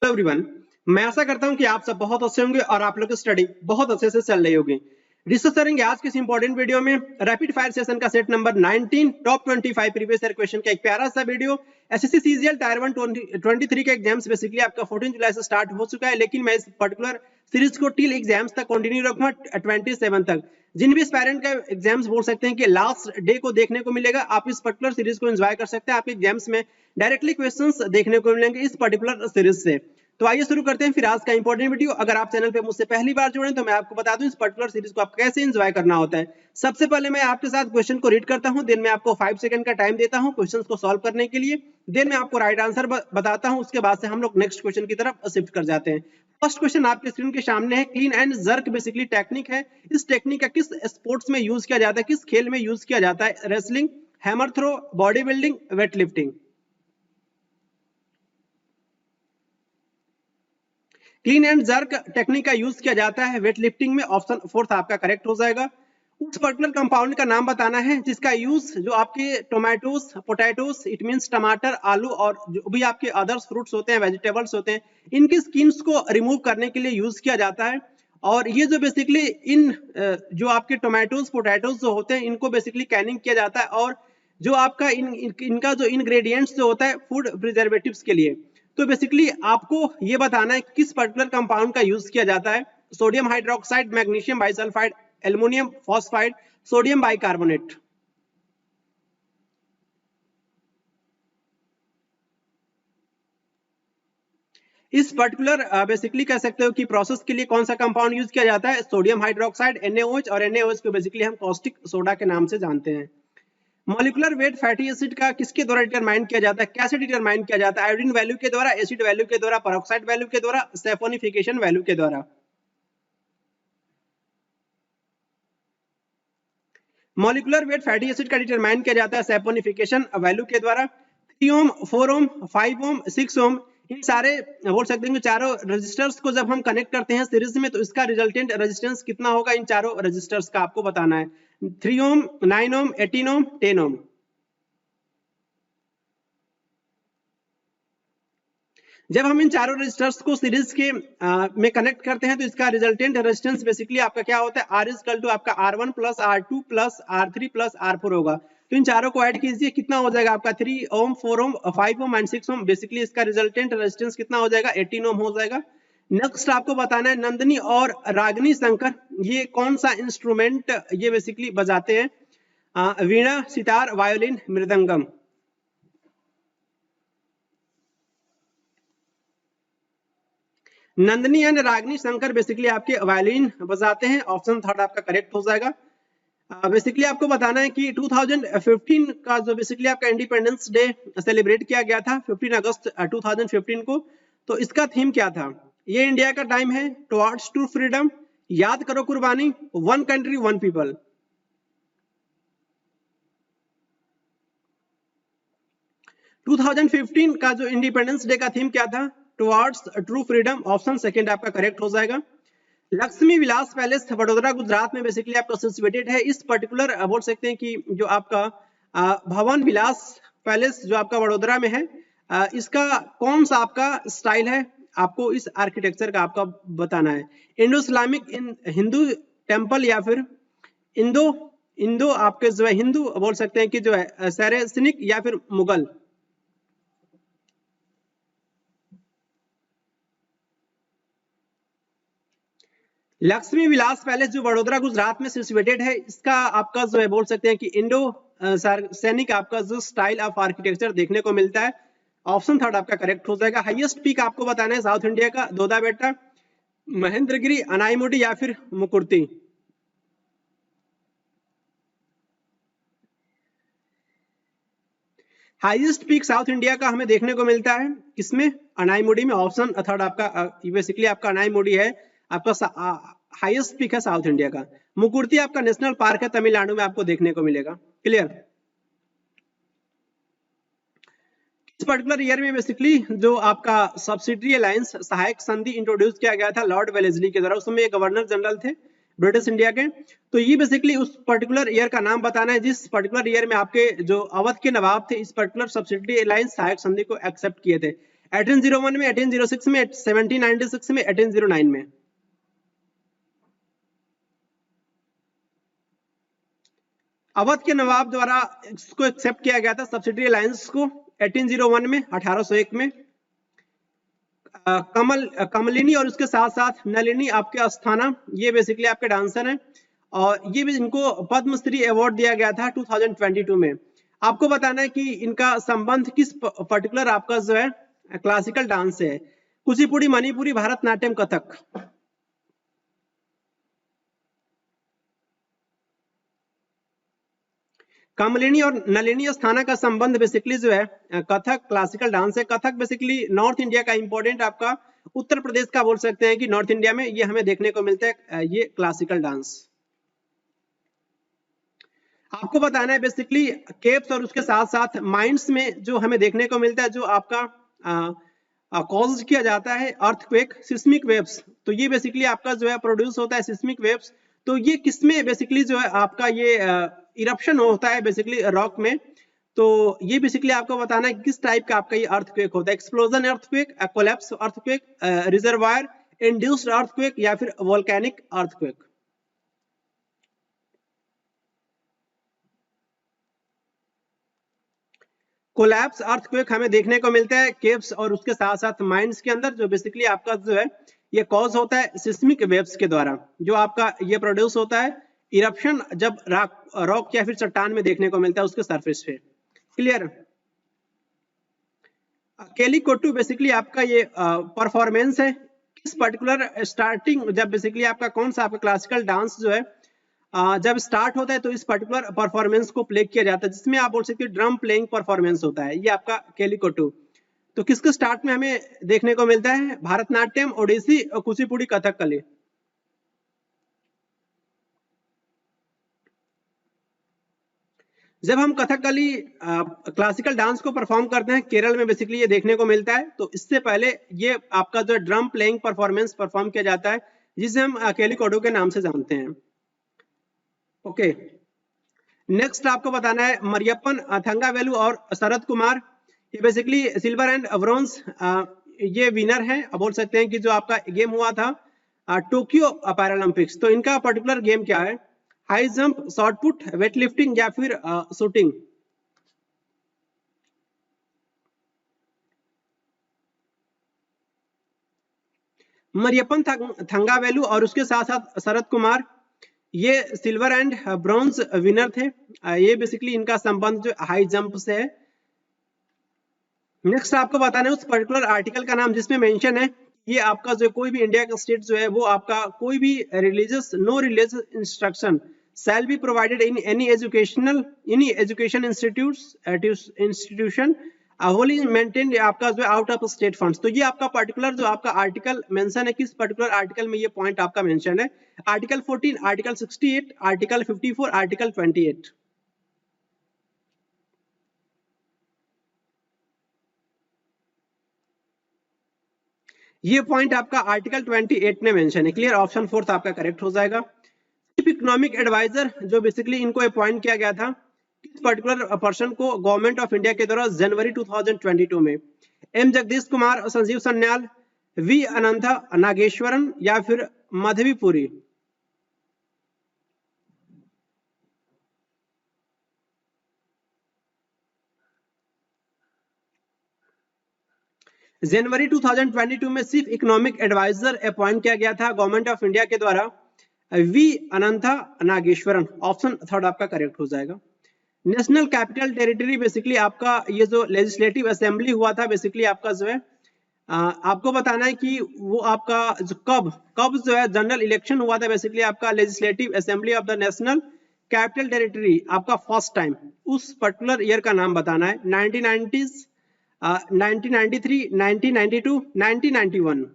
Hello everyone, मैं आशा करता हूं कि आप सब बहुत अच्छे होंगे और आप लोग की स्टडी बहुत अच्छे से चल रही होगी। डिस्कस करेंगे आज के इस इंपॉर्टेंट वीडियो में रैपिड फायर सेशन का set number 19 top 25 previous year question का एक प्यारा सा वीडियो। एसएससी सीजीएल टायर 1 23 के एग्जाम्स बेसिकली आपका 14 जुलाई से स्टार्ट हो चुका है, लेकिन मैं इस पर्टिकुलर सीरीज को टिल एग्जाम्स तक कंटिन्यू रखूंगा 27 तक। जिन भी एस्पायरेंट का एग्जाम्स बोल सकते हैं कि लास्ट डे को देखने को मिलेगा, आप इस पर्टिकुलर सीरीज को एंजॉय कर सकते हैं। आपके एग्जाम्स में डायरेक्टली क्वेश्चंस देखने को मिलेंगे इस पर्टिकुलर सीरीज से। तो आइए शुरू करते हैं फिर आज का इंपॉर्टेंट वीडियो। अगर आप चैनल पे मुझसे पहली बार जुड़े तो मैं आपको बता दूं इस पर्टिकुलर सीरीज को आप कैसे एंजॉय करना होता है। सबसे पहले मैं आपके साथ क्वेश्चन को रीड करता हूं, देन मैं आपको 5 सेकंड का टाइम देता हूं क्वेश्चंस को सॉल्व करने के लिए। देन मैं आपको राइट आंसर बताता हूं, उसके बाद से हम लोग नेक्स्ट क्वेश्चन की तरफ शिफ्ट कर जाते हैं। फर्स्ट क्वेश्चन आपके स्क्रीन के सामने है। Clean and jerk basically technique है। इस टेक्निक का किस स्पोर्ट्स में यूज किया जाता है, किस खेल में यूज किया जाता है? Wrestling, hammer throw, body building, weight lifting. Clean and jerk technique का यूज किया जाता है वेट लिफ्टिंग में। ऑप्शन फोर्थ आपका करेक्ट हो जाएगा। उस पर्टिकुलर कंपाउंड का नाम बताना है जिसका यूज जो आपके टोमेटोज, पोटैटोज, इट मींस टमाटर, आलू और जो भी आपके अदर्स फ्रूट्स होते हैं, वेजिटेबल्स होते हैं, इनकी स्किन्स को रिमूव करने के लिए यूज किया जाता है। और ये जो बेसिकली इन जो आपके टोमेटोज, पोटैटोज जो होते हैं, इनको बेसिकली कैनिंग किया जाता है। और जो आपका इनका जो इंग्रेडिएंट्स जो होता है फूड प्रिजर्वेटिव्स के लिए, तो बेसिकली आपको ये बताना है किस पर्टिकुलर कंपाउंड का यूज किया जाता है। Sodium hydroxide, magnesium bisulphide, aluminium phosphide, sodium bicarbonate. इस पर्टिकुलर बेसिकली कह सकते हो कि प्रोसेस के लिए कौन सा कंपाउंड यूज किया जाता है? सोडियम हाइड्रोक्साइड, NaOH, और NaOH को बेसिकली हम कॉस्टिक सोडा के नाम से जानते हैं। मॉलिक्यूलर वेट फैटी एसिड का किसके द्वारा डिटरमाइन किया जाता है, कैसे डिटरमाइन किया जाता है? आयोडीन वैल्यू के द्वारा, एसिड वैल्यू के द्वारा, पेरोक्साइड वैल्यू के द्वारा, सैफोनिफिकेशन वैल्यू के द्वारा। मॉलिक्यूलर वेट फैटी एसिड का डिटरमाइन किया जाता है सैपोनिफिकेशन वैल्यू के द्वारा। 3 ओम, 4 ओम, 5 ओम, 6 ओम, इन सारे बोल सकते हैं कि चारों रजिस्टर्स को जब हम कनेक्ट करते हैं सीरीज में, तो इसका रिजल्टेंट रेजिस्टेंस कितना होगा इन चारों रजिस्टर्स का आपको बताना है। 3 ओम, 9 ओम, 18 ओम, 10 ओम। जब हम इन चारों रजिस्टर्स को सीरीज के में कनेक्ट करते हैं, तो इसका रिजल्टेंट रेजिस्टेंस बेसिकली आपका क्या होता है? R इक्वल टू आपका R1 plus R2 plus R3 plus R4 होगा। तो इन चारों को ऐड कीजिए, कितना हो जाएगा आपका? 3 ओम, 4 ओम, 5 ओम एंड 6 ओम। बेसिकली इसका रिजल्टेंट रेजिस्टेंस कितना हो जाएगा? 18 ओम हो जाएगा। नेक्स्ट आपको बताना है नंदिनी और रागिनी शंकर ये कौन सा इंस्ट्रूमेंट ये बेसिकली बजाते हैं? Veena, sitar, violin, mridangam. Nandini and Ragini Shankar basically आपके वायलिन बजाते हैं। ऑप्शन थर्ड आपका करेक्ट हो जाएगा। बेसिकली आपको बताना है कि 2015 का जो बेसिकली आपका इंडिपेंडेंस डे सेलिब्रेट किया गया था 15 अगस्त 2015 को, तो इसका थीम क्या था? ये इंडिया का टाइम है, टुवर्ड्स टू फ्रीडम, याद करो कुर्बानी, one country one people. To 2015 का जो इंडिपेंडेंस डे का थीम क्या था? Towards true freedom. Option second आपका करेक्ट हो जाएगा। लक्ष्मी विलास पैलेस वडोदरा गुजरात में बेसिकली आपका सिचुएटेड है। इस पर्टिकुलर बोल सकते हैं कि जो आपका भवन विलास पैलेस जो आपका वडोदरा में है, इसका कौन सा आपका स्टाइल है? आपको इस आर्किटेक्चर का आपका बताना है। इंडो इस्लामिक, हिंदू टेम्पल, या फिर इंडो इंडो आपके जो है हिंदू बोल सकते हैं कि जो है सैरेनिक, या फिर मुगल। लक्ष्मी विलास पैलेस जो वडोदरा गुजरात में सिचुएटेड है, इसका आपका जो है बोल सकते हैं कि इंडो सैनिक आपका जो स्टाइल ऑफ आर्किटेक्चर देखने को मिलता है। ऑप्शन थर्ड आपका करेक्ट हो जाएगा। हाईएस्ट पीक आपको बताना है साउथ इंडिया का, दोदा बेटा, महेंद्रगिरी, अनाईमुडी, या फिर Mukurthi. Highest peak south India का हमें देखने को मिलता है किसमें? अनाईमुडी में। ऑप्शन थर्ड आपका बेसिकली आपका अनाईमुडी है, आपका हाईएस्ट पीक है साउथ इंडिया का। मुकुर्ती आपका नेशनल पार्क है, तमिलनाडु में आपको देखने को मिलेगा। क्लियर? इस पर्टिकुलर ईयर में बेसिकली जो आपका सब्सिडरी अलायंस सहायक संधि इंट्रोड्यूस किया गया था लॉर्ड वेलेस्ली के द्वारा। उस समय गवर्नर जनरल थे ब्रिटिश इंडिया के। तो ये बेसिकली उस पर्टिकुलर ईयर का नाम बताना है जिस पर्टिकुलर ईयर में आपके जो अवध के नवाब थे इस पर्टिकुलर सब्सिडरी अलायंस सहायक संधि को एक्सेप्ट किए थे। 1801 में, 1806 में, 1796 में, 1809 में। अवध के नवाब द्वारा इसको एक्सेप्ट किया गया था सब्सिडी अलायंस को 1801 में, 1801 में। कमलिनी और उसके साथ साथ नलिनी आपके अस्थाना, ये बेसिकली आपके डांसर हैं और ये भी इनको पद्मश्री अवार्ड दिया गया था 2022 में। आपको बताना है कि इनका संबंध किस पर्टिकुलर आपका जो है क्लासिकल डांस से है। कुचिपुड़ी, मणिपुरी, भारतनाट्यम, कथक। कमलिनी और नलिनी अस्थाना का संबंध बेसिकली जो है कथक क्लासिकल डांस है। कथक बेसिकली नॉर्थ इंडिया का इंपॉर्टेंट आपका उत्तर प्रदेश का बोल सकते हैं कि नॉर्थ इंडिया में ये हमें देखने को मिलता है ये क्लासिकल डांस। आपको बताना है बेसिकली केव्स और उसके साथ साथ माइंस में जो हमें देखने को मिलता है जो आपका कॉज किया जाता है अर्थक्वेक, सिस्मिक वेव्स। तो ये बेसिकली आपका जो है प्रोड्यूस होता है सिस्मिक वेव्स। तो ये किसमें बेसिकली जो है आपका ये इरप्शन होता है बेसिकली रॉक में। तो ये बेसिकली आपको बताना है किस टाइप का आपका ये अर्थक्वेक होता है। Explosion earthquake, collapse earthquake, reservoir induced earthquake या फिर वोल्केनिक अर्थक्वेक। कोलैप्स अर्थक्वेक हमें देखने को मिलता है केव्स और उसके साथ साथ माइंस के अंदर, जो बेसिकली आपका जो है ये कॉज होता है सिस्मिक वेव्स के द्वारा, जो आपका ये प्रोड्यूस होता है इरप्शन जब रॉक या फिर चट्टान में देखने को मिलता है उसके सरफेस पे। क्लियर। केलिकोट्टू बेसिकली आपका ये परफॉर्मेंस है किस पर्टिकुलर स्टार्टिंग, जब बेसिकली आपका कौन सा आपका क्लासिकल डांस जो है जब स्टार्ट होता है तो इस पर्टिकुलर परफॉर्मेंस को प्ले किया जाता है, जिसमें आप बोल सकते हो ड्रम प्लेइंग परफॉर्मेंस होता है ये आपका केलिकोट्टू। तो किसके स्टार्ट में हमें देखने को मिलता है? भारतनाट्यम, ओडिसी, कुचिपुड़ी, कथकली। जब हम कथकली क्लासिकल डांस को परफॉर्म करते हैं केरल में बेसिकली ये देखने को मिलता है। तो इससे पहले ये आपका जो ड्रम प्लेइंग परफॉर्मेंस परफॉर्म किया जाता है जिसे हम केलिकोट्टू के नाम से जानते हैं। ओके, नेक्स्ट आपको बताना है मरियप्पन, थंगावेलु और शरद कुमार। ये बेसिकली सिल्वर एंड ब्रॉन्ज ये विनर है, बोल सकते हैं कि जो आपका गेम हुआ था टोक्यो पैरालंपिक्स। तो इनका पर्टिकुलर गेम क्या है? High jump, short put, weight lifting या फिर शूटिंग। मरियप्पन थंगावेलु और उसके साथ साथ शरद कुमार ये सिल्वर एंड ब्रॉन्ज विनर थे। ये बेसिकली इनका संबंध जो हाई जंप से है। नेक्स्ट आपको बताना है उस पर्टिकुलर आर्टिकल का नाम जिसमें मेंशन है ये आपका जो कोई भी इंडिया का स्टेट जो है वो आपका कोई भी religious no religious instruction shall be provided in any education institution wholly maintain आपका जो आउट ऑफ स्टेट फंड्स। तो ये आपका पर्टिकुलर जो आपका आर्टिकल मेंशन है, किस पर्टिकुलर आर्टिकल में ये पॉइंट आपका मेंशन है? Article 14, article 68, article 54, article 28। ये पॉइंट आपका आर्टिकल 28 में मेंशन है। क्लियर, ऑप्शन 4 आपका करेक्ट हो जाएगा। चीफ इकोनॉमिक एडवाइजर जो बेसिकली इनको अपॉइंट किया गया था किस पर्टिकुलर पर्सन को गवर्नमेंट ऑफ इंडिया के द्वारा जनवरी 2022 में? एम जगदीश कुमार, संजीव सन्याल, वी अनंता नागेश्वरन या फिर माधवीपुरी। जनवरी 2022 में चीफ इकोनॉमिक एडवाइजर अपॉइंट किया गया था गवर्नमेंट ऑफ इंडिया के द्वारा वी अनंता नागेश्वरन। ऑप्शन 3 आपका करेक्ट हो जाएगा। नेशनल कैपिटल टेरिटरी बेसिकली आपका ये जो लेजिस्लेटिव असेंबली हुआ था बेसिकली आपका जो है आपको बताना है कि वो आपका जो कब जो है जनरल इलेक्शन हुआ था बेसिकली आपका legislative assembly of the national capital territory आपका फर्स्ट टाइम, उस पर्टिकुलर ईयर का नाम बताना है। 1990s, 1993, 1992, 1991।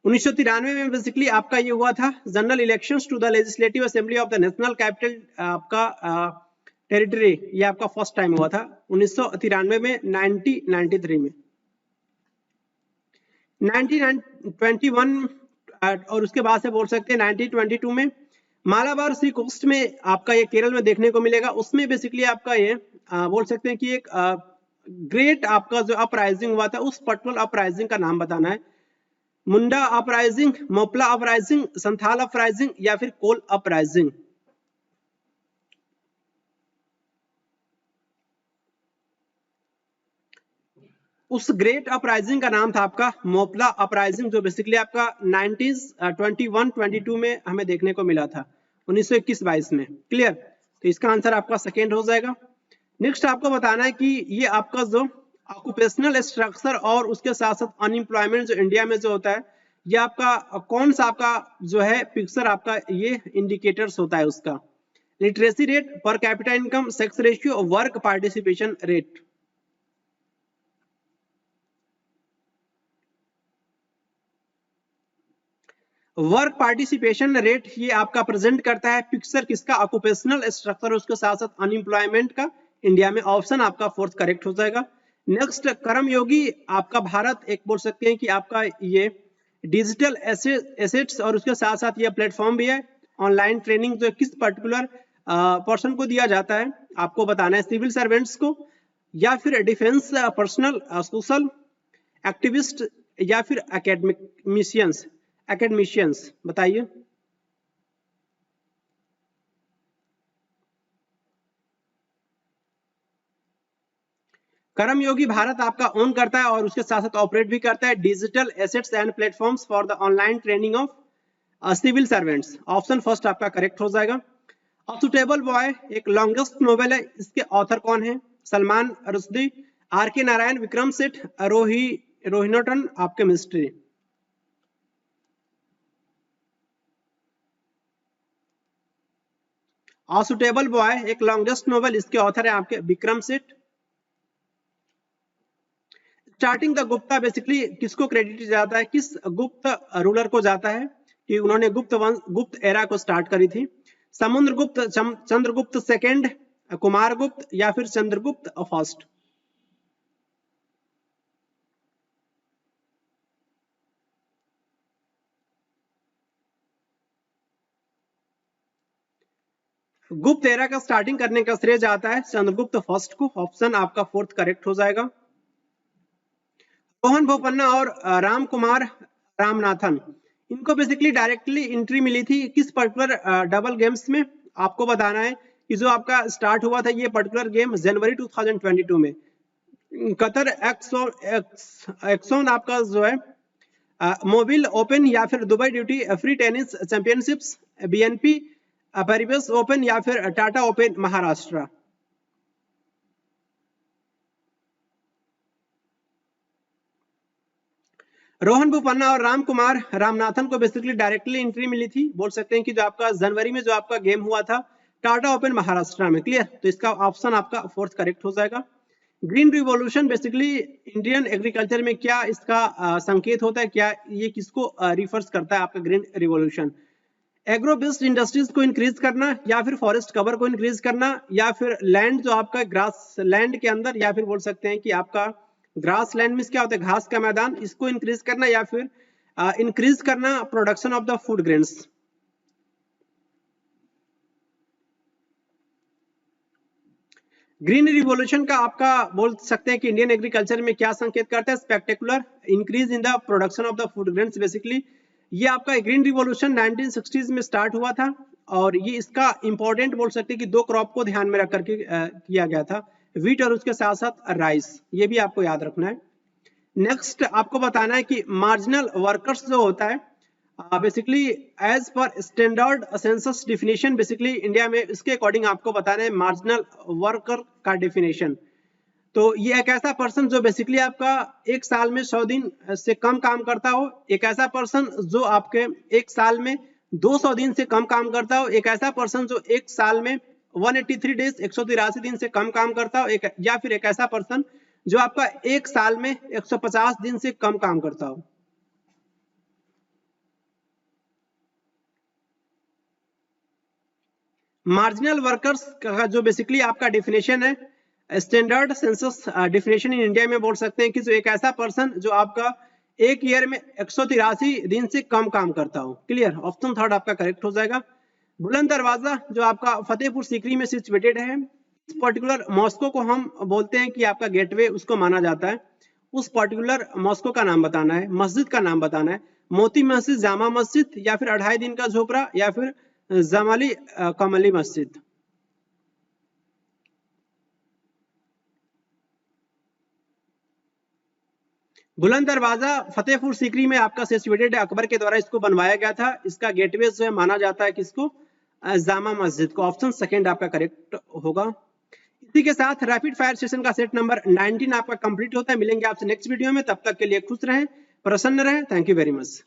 उन्नीस सौ 93 में बेसिकली आपका ये हुआ था general elections to the legislative assembly of the national capital आपका टेरिटरी, ये आपका फर्स्ट टाइम हुआ था 1993 में, 1993 में। 1921 और उसके बाद से बोल सकते हैं 1922 में मालाबार सी कोस्ट में आपका ये केरल में देखने को मिलेगा। उसमें बेसिकली आपका ये बोल सकते हैं कि एक ग्रेट आपका जो अपराइजिंग हुआ था उस पर्टिकुलर अपराइजिंग का नाम बताना है। Munda uprising, Moplah uprising, Santhal uprising या फिर कोल अपराइजिंग। उस ग्रेट अपराइजिंग का नाम था आपका मोपला अपराइजिंग, जो बेसिकली आपका 1921-22 में हमें देखने को मिला था, 1921-22 में। क्लियर? तो इसका आंसर आपका सेकेंड हो जाएगा। नेक्स्ट आपको बताना है कि ये आपका जो ऑक्यूपेशनल स्ट्रक्चर और उसके साथ साथ अनएम्प्लॉयमेंट जो इंडिया में जो होता है, ये आपका कौन सा आपका जो है पिक्चर आपका ये इंडिकेटर्स होता है उसका। Literacy rate, per capita income, sex ratio, work participation rate. Work participation rate ये आपका प्रेजेंट करता है पिक्चर किसका, ऑक्यूपेशनल स्ट्रक्चर उसके साथ साथ अनएम्प्लॉयमेंट का इंडिया में। ऑप्शन आपका फोर्थ करेक्ट हो जाएगा। नेक्स्ट कर्मयोगी आपका भारत एक बोल सकते हैं कि आपका ये डिजिटल एसेट्स और उसके साथ साथ ये प्लेटफॉर्म भी है। ऑनलाइन ट्रेनिंग जो किस पर्टिकुलर पर्सन को दिया जाता है आपको बताना है, सिविल सर्वेंट्स को या फिर डिफेंस पर्सनल, सोशल एक्टिविस्ट या फिर एकेडमिशियंस बताइए। कर्मयोगी भारत आपका ओन करता है और उसके साथ साथ ऑपरेट भी करता है digital assets and platforms for the online training of civil servants. Option first आपका करेक्ट हो जाएगा। अ सुटेबल बॉय एक लॉन्गेस्ट नोवेल है, इसके ऑथर कौन है? सलमान रुश्दी, आर के नारायण, विक्रम सेठ, रोहिनटन आपके मिस्ट्री। अ सुटेबल बॉय एक लॉन्गेस्ट नोवेल, इसके ऑथर है आपके Vikram Seth. Starting the Gupta basically किसको क्रेडिट जाता है, किस गुप्त रूलर को जाता है कि उन्होंने गुप्त एरा को स्टार्ट करी थी? समुद्रगुप्त, चंद्रगुप्त सेकंड, कुमारगुप्त या फिर चंद्रगुप्त फर्स्ट? गुप्त एरा का स्टार्टिंग करने का श्रेय जाता है चंद्रगुप्त फर्स्ट को। ऑप्शन आपका फोर्थ करेक्ट हो जाएगा। रोहन बोपन्ना और राम कुमार रामनाथन, इनको बेसिकली डायरेक्टली एंट्री मिली थी किस पर्टिकुलर डबल गेम्स में? आपको बताना है कि जो आपका स्टार्ट हुआ था ये पर्टिकुलर गेम जनवरी 2022 में। कतर एक्सोन आपका जो है मोबिल ओपन या फिर Dubai duty free tennis championships, BNP paribus open या फिर टाटा ओपन महाराष्ट्र? रोहन बोपन्ना और राम कुमार रामनाथन को बेसिकली डायरेक्टली एंट्री मिली थी, बोल सकते हैं कि जो आपका जनवरी में जो आपका गेम हुआ था टाटा ओपन महाराष्ट्र में। क्लियर? तो इसका ऑप्शन आपका फोर्थ करेक्ट हो जाएगा। Green revolution basically Indian agriculture में क्या इसका संकेत होता है, क्या ये किसको रिफर्स करता है आपका green revolution? Agro based industries को इंक्रीज करना या फिर फॉरेस्ट कवर को इंक्रीज करना या फिर लैंड जो आपका ग्रास लैंड के अंदर या फिर बोल सकते हैं कि आपका ग्रास लैंड में क्या होता है, घास का मैदान, इसको इंक्रीज करना या फिर इंक्रीज करना production of the food grains? Green revolution का आपका बोल सकते हैं कि इंडियन एग्रीकल्चर में क्या संकेत करता है? Spectacular increase in the production of the food grains. Basically ये आपका ग्रीन रिवॉल्यूशन 1960s में स्टार्ट हुआ था और ये इसका इंपॉर्टेंट बोल सकते हैं कि दो क्रॉप को ध्यान में रख करके किया गया था, व्हीट और उसके साथ साथ राइस। ये भी आपको याद रखना है। नेक्स्ट आपको बताना है कि मार्जिनल वर्कर्स जो होता है बेसिकली एज पर standard census definition, basically India में इसके अकॉर्डिंग आपको बताना है मार्जिनल वर्कर का डिफिनेशन। तो ये एक ऐसा पर्सन जो बेसिकली आपका एक साल में 100 दिन से कम काम करता हो, एक ऐसा पर्सन जो आपके एक साल में 200 दिन से कम काम करता हो, एक ऐसा पर्सन जो एक साल में 183 डेज 183 दिन से कम काम करता हो, या फिर एक ऐसा पर्सन जो आपका एक साल में 150 दिन से कम काम करता हो। मार्जिनल वर्कर्स का जो बेसिकली आपका डिफिनेशन है standard census definition in India में बोल सकते हैं कि जो एक ऐसा पर्सन जो आपका एक ईयर में 183 दिन से कम काम करता हो। क्लियर? ऑप्शन थर्ड आपका करेक्ट हो जाएगा। बुलंद दरवाजा जो आपका फतेहपुर सीकरी में सिचुएटेड है, इस पर्टिकुलर मॉस्को को हम बोलते हैं कि आपका गेटवे उसको माना जाता है। उस पर्टिकुलर मॉस्को का नाम बताना है, मस्जिद का नाम बताना है, मोती मस्जिद, जामा मस्जिद, या फिर 2.5 दिन का झोपड़ा, या फिर जमाली कमली मस्जिद। बुलंद दरवाजा फतेहपुर सीकरी में आपका सिचुएटेड है, अकबर के द्वारा इसको बनवाया गया था। इसका गेटवे जो है माना जाता है किसको, जामा मस्जिद को। ऑप्शन सेकंड आपका करेक्ट होगा। इसी के साथ रैपिड फायर सेशन का सेट नंबर 19 आपका कंप्लीट होता है। मिलेंगे आपसे नेक्स्ट वीडियो में, तब तक के लिए खुश रहें, प्रसन्न रहें। Thank you very much.